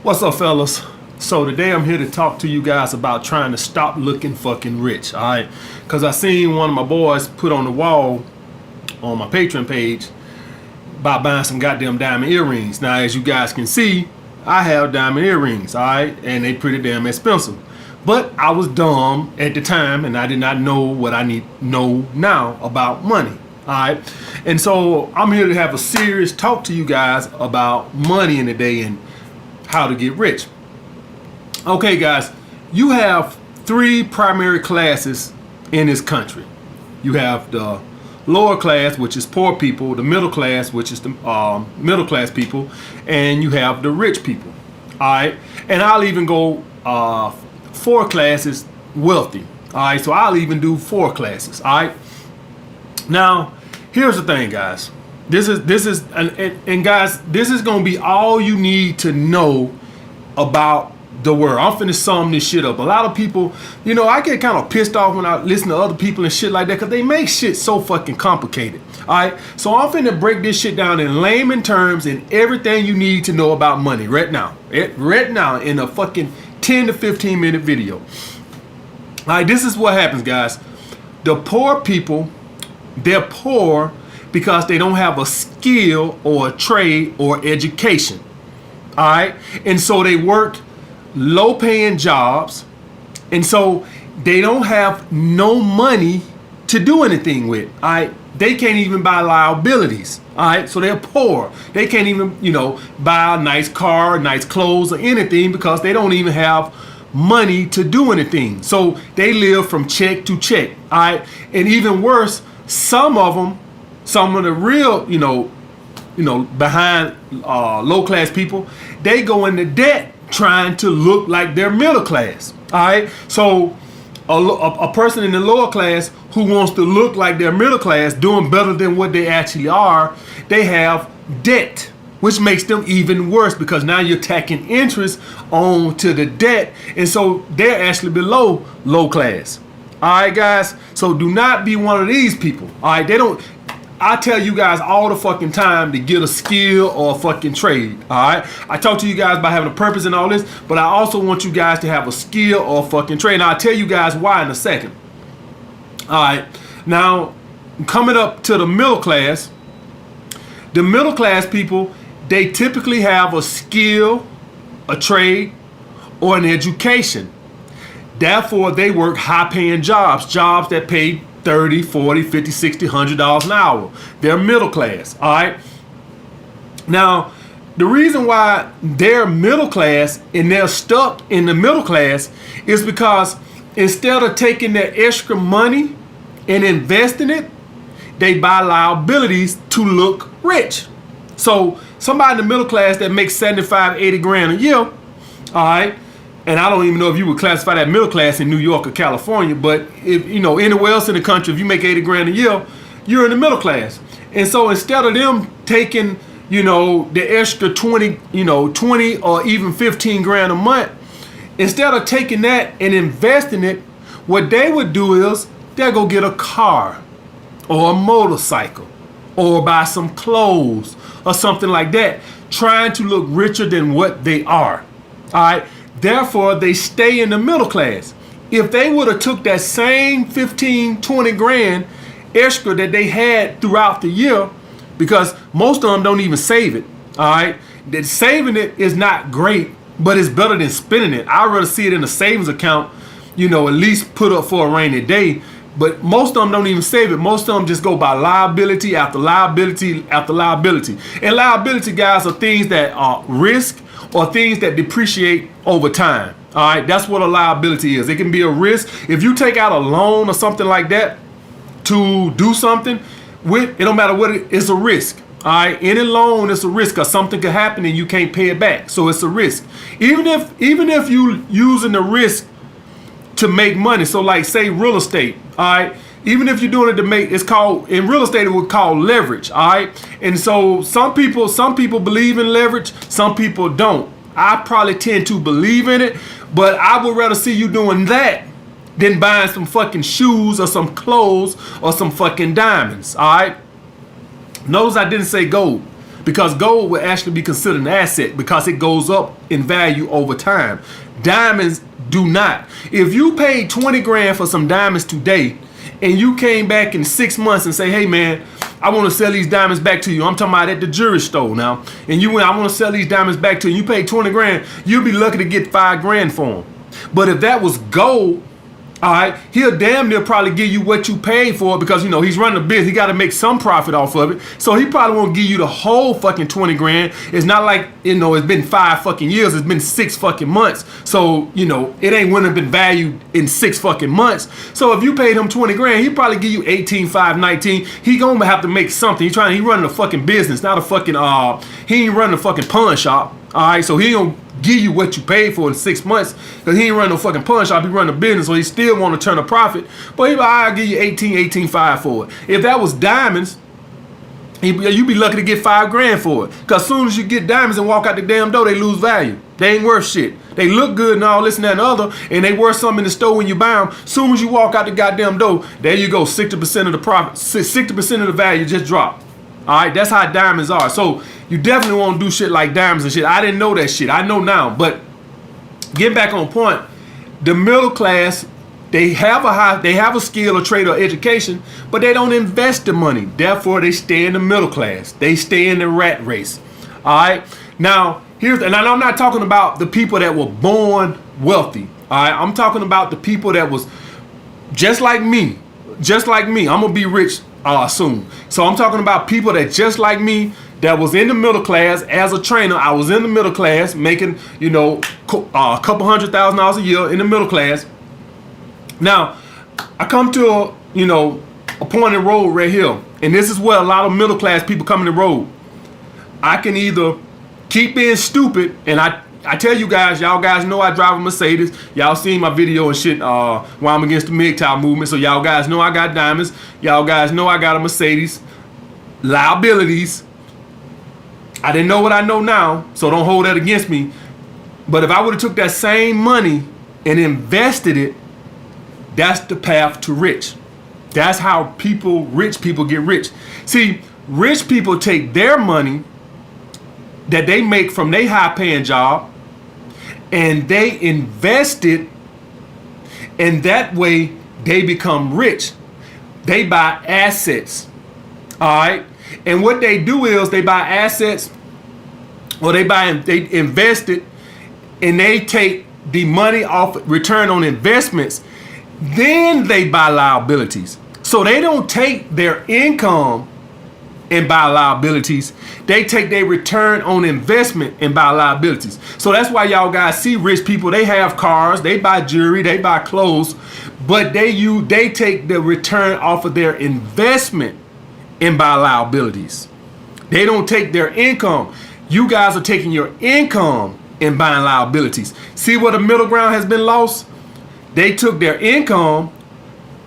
What's up, fellas? So today I'm here to talk to you guys about trying to stop looking fucking rich, all right? Because I seen one of my boys put on the wall on my Patreon page about buying some goddamn diamond earrings. Now, as you guys can see, I have diamond earrings, all right? And they pretty damn expensive. But I was dumb at the time and I did not know what I know now about money, all right? And so I'm here to have a serious talk to you guys about money in the day and how to get rich. Okay, guys, you have three primary classes in this country. You have the lower class, which is poor people, the middle class, which is the middle class people, and you have the rich people. All right, and I'll even go 4 classes wealthy. All right, so I'll even do 4 classes. All right. Now, here's the thing, guys. This is and guys, this is gonna be all you need to know about the world. I'm finna sum this shit up. A lot of people, you know, I get kind of pissed off when I listen to other people and shit like that because they make shit so fucking complicated. All right, so I'm finna break this shit down in layman terms and everything you need to know about money right now. Right now in a fucking 10 to 15 minute video. All right, this is what happens, guys. The poor people, they're poor because they don't have a skill or a trade or education. All right, and so they work low paying jobs, and so they don't have no money to do anything with. All right, they can't even buy liabilities. All right, so they're poor. They can't even, you know, buy a nice car, nice clothes, or anything because they don't even have money to do anything. So they live from check to check. All right, and even worse, some of the real, you know, behind low class people, they go into debt trying to look like they're middle class. All right, so a person in the lower class who wants to look like they're middle class, doing better than what they actually are, they have debt, which makes them even worse because now you're tacking interest onto the debt, and so they're actually below low class. All right, guys, so do not be one of these people. All right, I tell you guys all the fucking time to get a skill or a fucking trade. All right, I talk to you guys about having a purpose and all this, but I also want you guys to have a skill or a fucking trade. And I'll tell you guys why in a second. All right, now coming up to the middle class people, they typically have a skill, a trade, or an education. Therefore, they work high-paying jobs that pay $30, $40, $50, $60, $100 an hour. They're middle class, all right? Now, the reason why they're middle class and they're stuck in the middle class is because instead of taking their extra money and investing it, they buy liabilities to look rich. So somebody in the middle class that makes 75, 80 grand a year, all right, and I don't even know if you would classify that middle class in New York or California, but if you know anywhere else in the country, if you make 80 grand a year, you're in the middle class. And so instead of them taking, you know, the extra 20 or even 15 grand a month, instead of taking that and investing it, what they would do is they'll go get a car or a motorcycle or buy some clothes or something like that, trying to look richer than what they are. All right. Therefore, they stay in the middle class. If they would have took that same 15, 20 grand extra that they had throughout the year, because most of them don't even save it, all right? That saving it is not great, but it's better than spending it. I'd rather see it in a savings account, you know, at least put up for a rainy day. But most of them don't even save it. Most of them just go by liability after liability after liability. And liability, guys, are things that are risk or things that depreciate over time. All right, that's what a liability is. It can be a risk. If you take out a loan or something like that to do something with, it don't matter what it's a risk. All right, any loan is a risk because something could happen and you can't pay it back. So it's a risk. Even if you using the risk to make money. So like say real estate. All right. Even if you're doing it to make, it's called, in real estate, it would call leverage. All right. And so some people believe in leverage. Some people don't. I probably tend to believe in it, but I would rather see you doing that than buying some fucking shoes or some clothes or some fucking diamonds. All right. Notice I didn't say gold because gold will actually be considered an asset because it goes up in value over time. Diamonds do not. If you paid 20 grand for some diamonds today and you came back in 6 months and say, hey man, I want to sell these diamonds back to you. I'm talking about at the jewelry store now. And you went, I want to sell these diamonds back to you. You paid 20 grand. You'll be lucky to get 5 grand for them. But if that was gold, all right, he'll damn near probably give you what you paid for it because, you know, he's running a business. He got to make some profit off of it. So he probably won't give you the whole fucking 20 grand. It's not like, you know, it's been 5 fucking years. It's been 6 fucking months. So, you know, it ain't wouldn't have been valued in 6 fucking months. So if you paid him 20 grand, he probably give you 18, 5, 19. He gonna have to make something. He running a fucking business, not a fucking, he ain't running a fucking pawn shop. All right, so he don't give you what you paid for in 6 months because he ain't running no fucking pawn shop. He running a business, so he still want to turn a profit. But he, I'll give you 18.5 for it. If that was diamonds, you'd be lucky to get 5 grand for it. Because as soon as you get diamonds and walk out the damn door, they lose value. They ain't worth shit. They look good and all this and that and other, and they worth something in the store when you buy them. As soon as you walk out the goddamn door, there you go, 60% of the profit, 60% of the value just dropped. All right, that's how diamonds are. So you definitely want to do shit like diamonds and shit. I didn't know that shit. I know now. But get back on point. The middle class, they have a skill or trade or education, but they don't invest the money. Therefore, they stay in the middle class. They stay in the rat race. All right. Now and I'm not talking about the people that were born wealthy. All right. I'm talking about the people that was just like me. Just like me. I'm gonna be rich soon. So I'm talking about people that just like me, that was in the middle class. As a trainer, I was in the middle class making, you know, a couple $100,000 a year in the middle class. Now, I come to a point in the road right here, and this is where a lot of middle class people come in the road. I can either keep being stupid, and I tell you guys, y'all guys know I drive a Mercedes. Y'all seen my video and shit while I'm against the MGTOW movement. So y'all guys know I got diamonds. Y'all guys know I got a Mercedes. Liabilities. I didn't know what I know now, so don't hold that against me. But if I would have took that same money and invested it, that's the path to rich. That's how rich people get rich. See, rich people take their money that they make from their high-paying job and they invest it, and that way they become rich. They buy assets, all right? And what they do is they buy assets, or they invest it, and they take the money off return on investments. Then they buy liabilities. So they don't take their income and buy liabilities. They take their return on investment and buy liabilities. So that's why y'all guys see rich people. They have cars, they buy jewelry, they buy clothes, but they take the return off of their investment and buy liabilities. They don't take their income. You guys are taking your income and buying liabilities. See where the middle ground has been lost? They took their income,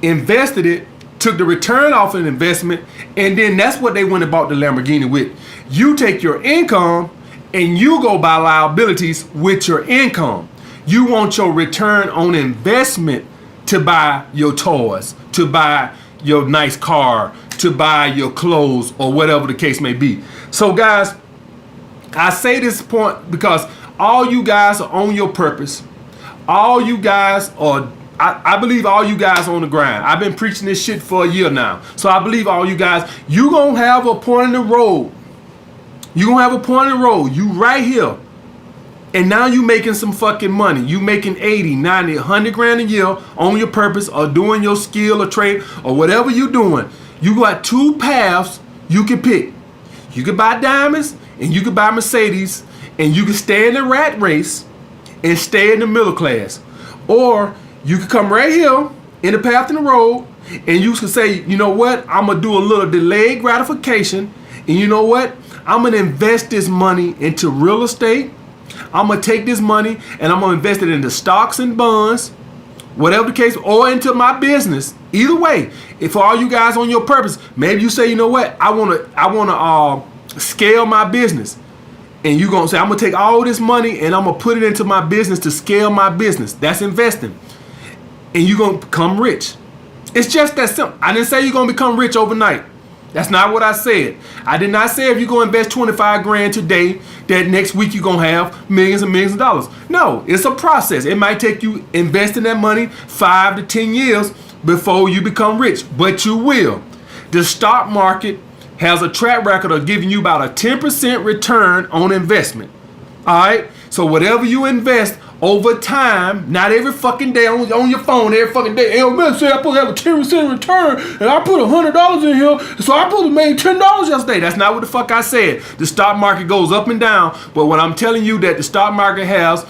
invested it, took the return off an investment, and then that's what they went and bought the Lamborghini with. You take your income and you go buy liabilities with your income. You want your return on investment to buy your toys, to buy your nice car, to buy your clothes, or whatever the case may be. So guys, I say this point because all you guys are on your purpose. All you guys are, I believe all you guys on the grind. I've been preaching this shit for a year now. So I believe all you guys, you gonna have a point in the road. You gonna have a point in the road. You right here. And now you making some fucking money. You making 80, 90, 100 grand a year on your purpose, or doing your skill or trade or whatever you doing. You got 2 paths you can pick. You can buy diamonds and you can buy Mercedes, and you can stay in the rat race and stay in the middle class. Or you can come right here in the path in the road, and you can say, you know what, I'm gonna do a little delayed gratification, and you know what, I'm gonna invest this money into real estate. I'm gonna take this money and I'm gonna invest it into stocks and bonds, whatever the case, or into my business. Either way, if for all you guys on your purpose, maybe you say, you know what, I wanna scale my business. And you're gonna say, I'm gonna take all this money and I'm gonna put it into my business to scale my business. That's investing. And you're gonna become rich. It's just that simple. I didn't say you're gonna become rich overnight. That's not what I said. I did not say if you go invest 25 grand today, that next week you're going to have millions and millions of dollars. No, it's a process. It might take you investing that money 5 to 10 years before you become rich, but you will. The stock market has a track record of giving you about a 10% return on investment. All right? So whatever you invest over time, not every fucking day on your phone, every fucking day. Hey, man said I'm supposed to have a 10% return, and I put $100 in here, so I supposed to make $10 yesterday. That's not what the fuck I said. The stock market goes up and down, but what I'm telling you that the stock market has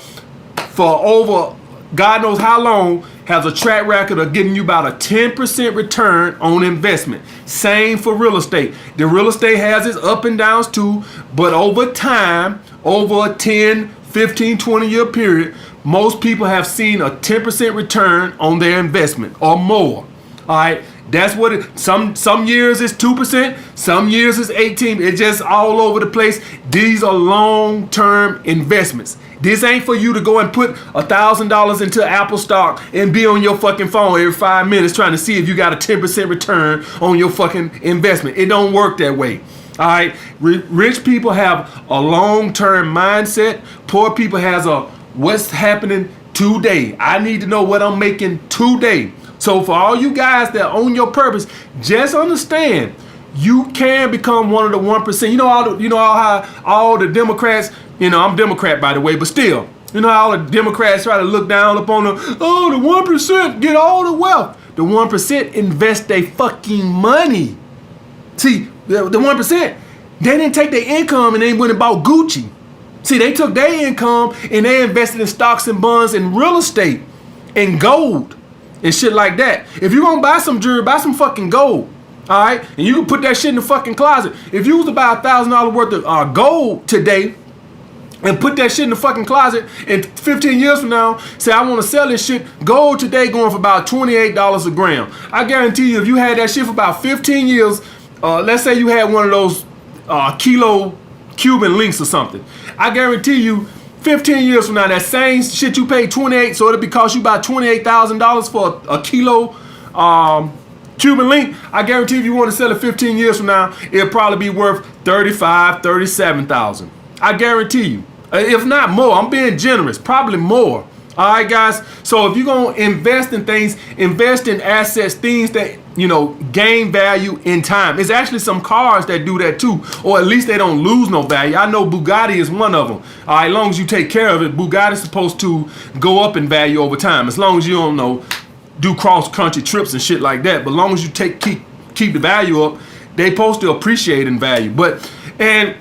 for over God knows how long has a track record of giving you about a 10% return on investment. Same for real estate. The real estate has its up and downs too, but over time, over a 10, 15, 20-year period, most people have seen a 10% return on their investment or more. All right, that's what it. Some years it's 2%, some years it's 18%. It's just all over the place. These are long-term investments. This ain't for you to go and put $1,000 into Apple stock and be on your fucking phone every 5 minutes trying to see if you got a 10% return on your fucking investment. It don't work that way. All right, rich people have a long-term mindset. Poor people has a what's happening today. I need to know what I'm making today. So for all you guys that own your purpose, just understand you can become one of the 1%. You know how all the Democrats. I'm Democrat by the way, but still, you know how all the Democrats try to look down upon the 1% get all the wealth. The 1% invest their fucking money. See, the 1%, they didn't take their income and they went and bought Gucci. See, they took their income and they invested in stocks and bonds and real estate and gold and shit like that. If you're gonna buy some jewelry, buy some fucking gold. All right, and you can put that shit in the fucking closet. If you was to buy $1,000 worth of gold today and put that shit in the fucking closet, and 15 years from now, say I want to sell this shit, gold today going for about $28 a gram. I guarantee you, if you had that shit for about 15 years, let's say you had one of those kilo Cuban links or something. I guarantee you, 15 years from now, that same shit you paid 28, so it'll be cost you about $28,000 for a kilo Cuban link. I guarantee if you want to sell it 15 years from now, it'll probably be worth $35,000, $37,000. I guarantee you. If not more, I'm being generous, probably more. All right, guys. So if you're going to invest in things, invest in assets, things that, gain value in time. There's actually some cars that do that too, or at least they don't lose no value. I know Bugatti is one of them. All right, as long as you take care of it, Bugatti's supposed to go up in value over time. As long as you don't do cross-country trips and shit like that. But as long as you keep the value up, they supposed to appreciate in value. And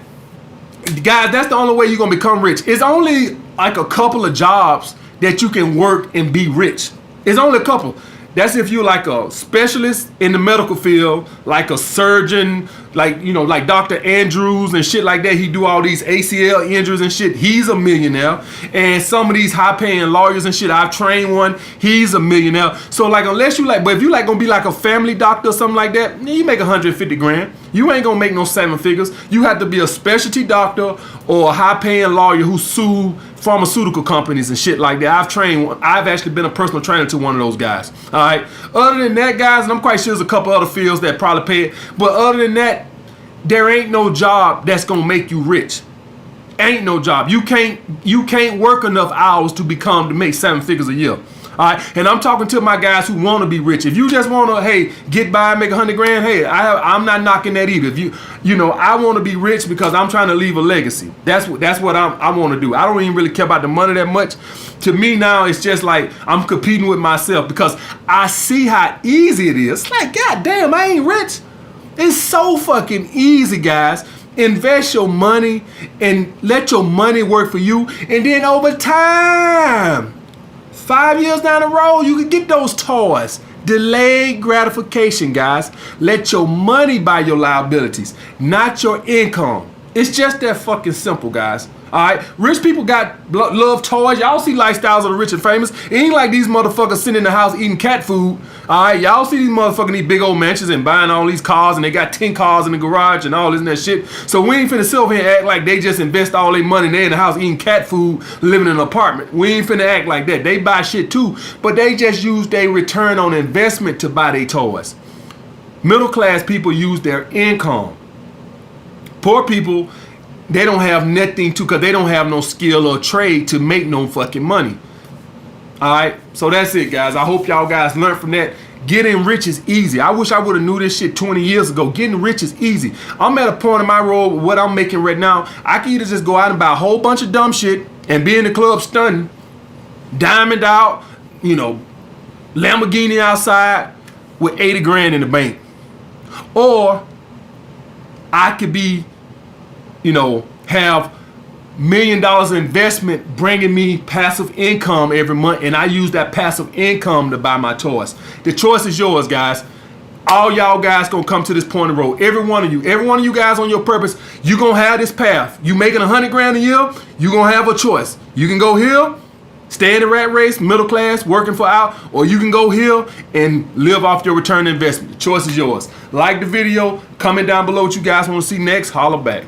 guys, that's the only way you're going to become rich. It's only like a couple of jobs that you can work and be rich. It's only a couple. That's if you're like a specialist in the medical field, like a surgeon, like Dr. Andrews and shit like that. He do all these ACL injuries and shit. He's a millionaire. And some of these high-paying lawyers and shit, I've trained one. He's a millionaire. So unless but if you gonna be like a family doctor or something like that, you make 150 grand. You ain't gonna make no 7 figures. You have to be a specialty doctor or a high-paying lawyer who sue pharmaceutical companies and shit like that. I've actually been a personal trainer to one of those guys. All right. Other than that, guys, and I'm quite sure there's a couple other fields that probably pay it, but other than that, there ain't no job that's gonna make you rich. Ain't no job. You can't work enough hours to make 7 figures a year. All right, and I'm talking to my guys who want to be rich. If you just want to, get by and make 100 grand, I'm not knocking that either. If I want to be rich because I'm trying to leave a legacy. That's what I want to do. I don't even really care about the money that much. To me now, it's just like I'm competing with myself because I see how easy it is. It's like, God damn, I ain't rich. It's so fucking easy, guys. Invest your money and let your money work for you, and then over time, 5 years down the road, you can get those toys. Delayed gratification, guys. Let your money buy your liabilities, not your income. It's just that fucking simple, guys. All right, rich people love toys. Y'all see Lifestyles of the Rich and Famous. It ain't like these motherfuckers sitting in the house eating cat food. All right, y'all see these motherfuckers in these big old mansions and buying all these cars, and they got 10 cars in the garage and all this and that shit. So we ain't finna sit over here and act like they just invest all their money. They in the house eating cat food, living in an apartment. We ain't finna act like that. They buy shit too, but they just use their return on investment to buy their toys. Middle class people use their income. Poor people, they don't have nothing to, because they don't have no skill or trade to make no fucking money. All right, so that's it, guys. I hope y'all guys learned from that. Getting rich is easy. I wish I would have knew this shit 20 years ago. Getting rich is easy. I'm at a point in my road with what I'm making right now. I can either just go out and buy a whole bunch of dumb shit and be in the club stunning, diamond out, you know, Lamborghini outside with 80 grand in the bank. Or I could be, you know, have $1 million investment bringing me passive income every month, and I use that passive income to buy my toys. The choice is yours, guys. All y'all guys gonna come to this point in the road. Every one of you guys on your purpose, you gonna have this path. You making 100 grand a year, you gonna have a choice. You can go here, stay in the rat race, middle class, working for out, or you can go here and live off your return investment. The choice is yours. Like the video, comment down below what you guys want to see next. Holla back.